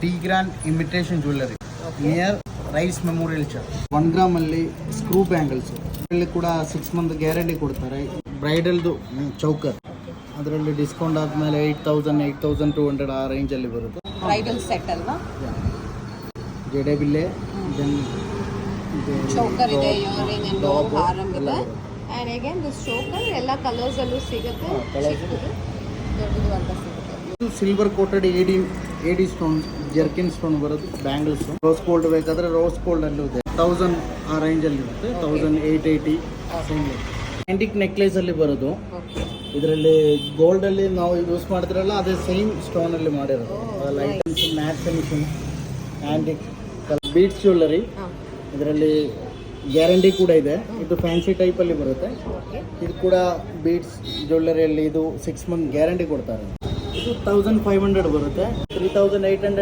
D grand imitation jewellery near Rice Memorial Church. 1 ಗ್ರಾಮಲ್ಲಿ screw bangles ಇಲ್ಲಿ ಕೂಡ 6 month guarantee ಕೊಡ್ತಾರೆ. ಬ್ರೈಡಲ್ದು ಚೌಕರ್ ಅದರಲ್ಲಿ ಡಿಸ್ಕೌಂಟ್ ಆದಮೇಲೆ 8,000 8,200 ಆ ರೇಂಜಲ್ಲಿ ಬರುತ್ತೆ. ಬ್ರೈಡಲ್ ಸೆಟ್ ಅಲ್ವಾ? ಜಡೆಬಿಲ್ಲೆ ದೆನ್ ಚೋಕರ್ ಇದೆ, ಇಯರಿಂಗ್ ಅಂಡ್ ಹಾರಂ ಇದೆ. ಆ್ಯಂಡ್ ಅಗೇನ್ ದಿಸ್ ಚೋಕರ್ ಎಲ್ಲ ಕಲರ್ಸಲ್ಲೂ ಸಿಗುತ್ತೆ, ಚಿಕ್ಕದು ದೊಡ್ಡದು ಅಂತ ಸಿಗುತ್ತೆ. ಸಿಲ್ವರ್ ಕೋಟೆಡ್ ಏಡಿ ಸ್ಟೋನ್ ಜರ್ಕಿನ್ ಸ್ಟೋನ್ ಬರೋದು ಬ್ಯಾಂಗಲ್ಸ್. ರೋಸ್ ಗೋಲ್ಡ್ ಬೇಕಾದರೆ ರೋಸ್ ಗೋಲ್ಡ್ ಅಲ್ಲೂ ಇದೆ. 1000 ಆ ರೇಂಜಲ್ಲಿ ಇರುತ್ತೆ. 1880 ಆ್ಯಂಟಿಕ್ ನೆಕ್ಲೆಸ್ ಅಲ್ಲಿ ಬರೋದು. ಇದರಲ್ಲಿ ಗೋಲ್ಡ್ ಅಲ್ಲಿ ನಾವು ಯೂಸ್ ಮಾಡಿದ್ರಲ್ಲ ಅದೇ ಸೇಮ್ ಸ್ಟೋನ್ ಅಲ್ಲಿ ಮಾಡಿರೋದು. ಲೈಟನ್ಸ್ matte finishing antique beads jewellery. ಇದರಲ್ಲಿ ಗ್ಯಾರಂಟಿ ಕೂಡ ಇದೆ. ಇದು ಫ್ಯಾನ್ಸಿ ಟೈಪಲ್ಲಿ ಬರುತ್ತೆ. ಇದು ಕೂಡ ಬೀಡ್ಸ್ ಜ್ಯುವೆಲ್ಲರಿಯಲ್ಲಿ ಇದು 6 ಮಂತ್ ಗ್ಯಾರಂಟಿ ಕೊಡ್ತಾರೆ. ಇದು 1500 ಬರುತ್ತೆ. 3800